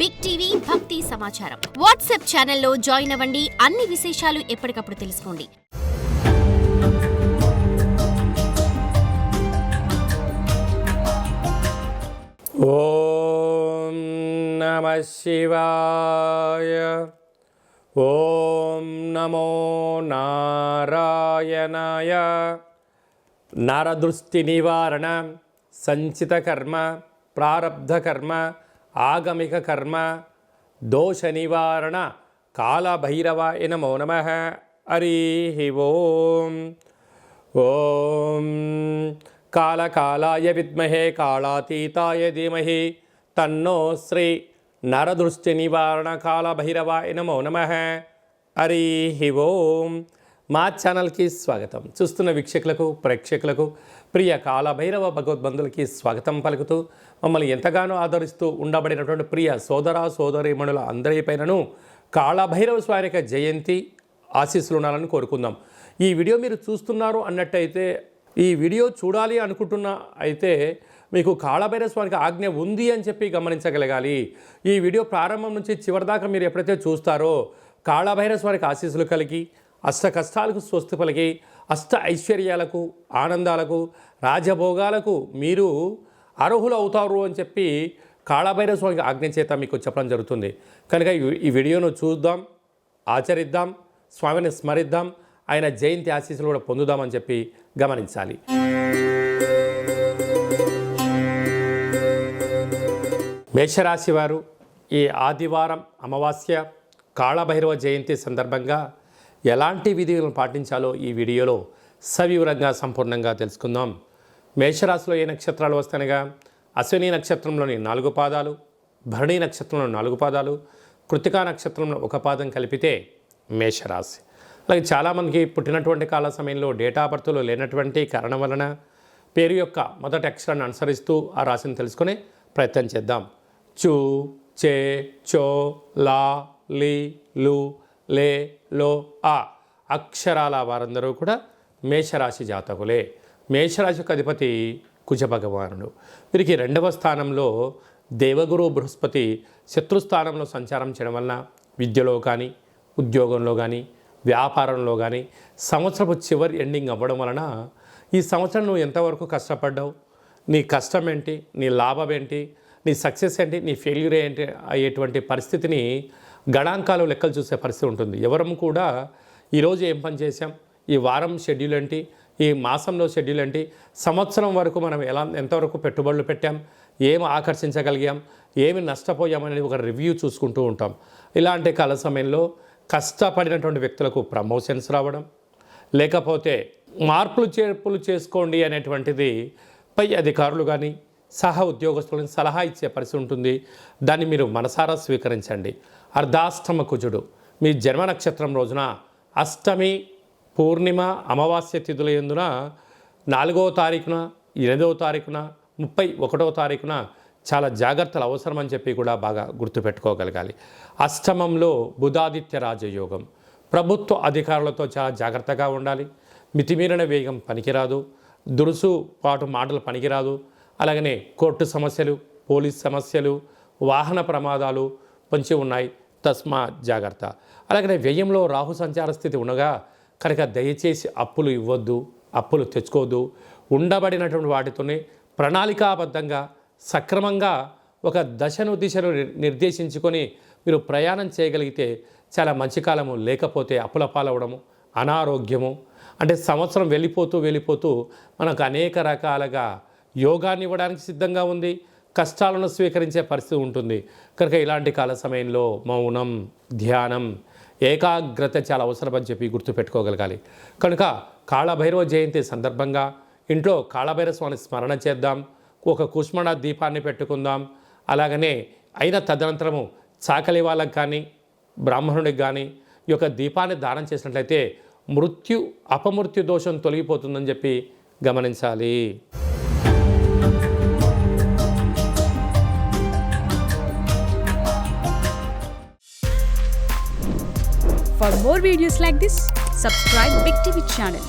Big TV భక్తి సమాచారం WhatsApp ఛానల్లో జాయిన్ అవ్వండి. అన్ని విశేషాలు ఎప్పటికప్పుడు తెలుసుకోండి. ఓం నమః శివాయ. ఓం నమో నారాయణాయ. నరదృష్టి నివారణ, సంచిత కర్మ, ప్రారబ్ధ కర్మ, ఆగమిక కర్మ, దోష నివారణ, కాళభైరవాయ నమో నమః. హరి ఓం. ఓం కాళకాళాయ విద్మహే కాళాతీతాయ ధీమహి తన్నో శ్రీ నరదృష్టి నివారణ కాళభైరవాయ నమో నమః. హరి ఓం. మా ఛానల్కి స్వాగతం. చూస్తున్న వీక్షకులకు, ప్రేక్షకులకు, ప్రియ కాళభైరవ భగవద్బంధులకి స్వాగతం పలుకుతూ మమ్మల్ని ఎంతగానో ఆదరిస్తూ ఉండబడినటువంటి ప్రియ సోదర సోదరీమణుల అందరిపైనను కాళభైరవ స్వామి యొక్క జయంతి ఆశీస్సులు ఉండాలని కోరుకుందాం. ఈ వీడియో మీరు చూస్తున్నారు అన్నట్టయితే, ఈ వీడియో చూడాలి అనుకుంటున్న అయితే మీకు కాళభైరవ స్వామికి ఆజ్ఞ ఉంది అని చెప్పి గమనించగలగాలి. ఈ వీడియో ప్రారంభం నుంచి చివరిదాకా మీరు ఎప్పుడైతే చూస్తారో కాళభైరవ స్వామికి ఆశీస్సులు కలిగి అష్ట కష్టాలకు స్వస్తి పలికి అష్ట ఐశ్వర్యాలకు, ఆనందాలకు, రాజభోగాలకు మీరు అర్హులు అవుతారు అని చెప్పి కాళభైరవ స్వామికి ఆజ్ఞ చేత మీకు చెప్పడం జరుగుతుంది. కనుక ఈ వీడియోను చూద్దాం, ఆచరిద్దాం, స్వామిని స్మరిద్దాం, ఆయన జయంతి ఆశీస్సులు కూడా పొందుదామని చెప్పి గమనించాలి. మేషరాశి వారు ఈ ఆదివారం అమావాస్య కాళభైరవ జయంతి సందర్భంగా ఎలాంటి విధులను పాటించాలో ఈ వీడియోలో సవివరంగా సంపూర్ణంగా తెలుసుకుందాం. మేషరాశిలో ఏ నక్షత్రాలు వస్తాయనగా అశ్విని నక్షత్రంలోని 4 పాదాలు, భరణి నక్షత్రంలో 4 పాదాలు, కృతికా నక్షత్రంలో 1 పాదం కలిపితే మేషరాశి. అలాగే చాలామందికి పుట్టినటువంటి కాల సమయంలో డేటా బర్త్లో లేనటువంటి కారణం వలన పేరు యొక్క మొదటి అక్షరాన్ని అనుసరిస్తూ ఆ రాశిని తెలుసుకునే ప్రయత్నం చేద్దాం. చు, చే, చో, లా, లి, లు, లే, లో, ఆ అక్షరాల వారందరూ కూడా మేషరాశి జాతకులే. మేషరాశి యొక్క అధిపతి కుజ భగవానుడు. వీరికి 2వ స్థానంలో దేవగురు బృహస్పతి శత్రుస్థానంలో సంచారం చేయడం వలన విద్యలో కానీ, ఉద్యోగంలో కానీ, వ్యాపారంలో కానీ సంవత్సరపు చివరి ఎండింగ్ అవ్వడం వలన ఈ సంవత్సరం నువ్వు ఎంతవరకు కష్టపడ్డావు, నీ కష్టం ఏంటి, నీ లాభం ఏంటి, నీ సక్సెస్ ఏంటి, నీ ఫెయిల్యూర్ ఏంటి అయ్యేటువంటి పరిస్థితిని గణాంకాలు లెక్కలు చూసే పరిస్థితి ఉంటుంది. ఎవరం కూడా ఈరోజు ఏం పని చేసాం, ఈ వారం షెడ్యూల్ ఏంటి, ఈ మాసంలో షెడ్యూల్ ఏంటి, సంవత్సరం వరకు మనం ఎంతవరకు పెట్టుబడులు పెట్టాం, ఏమి ఆకర్షించగలిగాం, ఏమి నష్టపోయామనేది ఒక రివ్యూ చూసుకుంటూ ఉంటాం. ఇలాంటి కాల సమయంలో కష్టపడినటువంటి వ్యక్తులకు ప్రమోషన్స్ రావడం, లేకపోతే మార్పులు చేర్పులు చేసుకోండి అనేటువంటిది పై అధికారులు కానీ సహా ఉద్యోగస్తులను సలహా ఇచ్చే పరిస్థితి ఉంటుంది. దాన్ని మీరు మనసారా స్వీకరించండి. అర్ధాష్టమ కుజుడు మీ జన్మ నక్షత్రం రోజున అష్టమి, పూర్ణిమ, అమావాస్య తిథుల యందున 4వ తారీఖున, 8వ తారీఖున, 31వ తారీఖున చాలా జాగ్రత్తలు అవసరం అని చెప్పి కూడా బాగా గుర్తుపెట్టుకోగలగాలి. అష్టమంలో బుధాదిత్య రాజయోగం. ప్రభుత్వ అధికారులతో చాలా జాగ్రత్తగా ఉండాలి. మితిమీరిన వేగం పనికిరాదు, దురుసు పాటు మాటలు పనికిరాదు. అలాగనే కోర్టు సమస్యలు, పోలీస్ సమస్యలు, వాహన ప్రమాదాలు పొంచి ఉన్నాయి, తస్మా జాగ్రత్త. అలాగనే వ్యయంలో రాహు సంచార స్థితి ఉండగా కనుక దయచేసి అప్పులు ఇవ్వద్దు, అప్పులు తెచ్చుకోవద్దు. ఉండబడినటువంటి వాటితోనే ప్రణాళికాబద్ధంగా సక్రమంగా ఒక దిశను నిర్దేశించుకొని మీరు ప్రయాణం చేయగలిగితే చాలా మంచి కాలము. లేకపోతే అప్పుల పాలవడము, అనారోగ్యము, అంటే సంవత్సరం వెళ్ళిపోతూ మనకు అనేక రకాలుగా యోగాన్ని ఇవ్వడానికి సిద్ధంగా ఉంది, కష్టాలను స్వీకరించే పరిస్థితి ఉంటుంది. కనుక ఇలాంటి కాల సమయంలో మౌనం, ధ్యానం, ఏకాగ్రత చాలా అవసరమని చెప్పి గుర్తుపెట్టుకోగలగాలి. కనుక కాళభైరవ జయంతి సందర్భంగా ఇంట్లో కాళభైరవ స్వామిని స్మరణ చేద్దాం, ఒక కుష్మణ దీపాన్ని పెట్టుకుందాం. అలాగనే అయిన తదనంతరము చాకలి వాళ్ళకి కానీ, బ్రాహ్మణుడికి కానీ ఈ యొక్క దీపాన్ని దానం చేసినట్లయితే అపమృత్యు దోషం తొలగిపోతుందని చెప్పి గమనించాలి. For more videos like this, subscribe Big TV channel.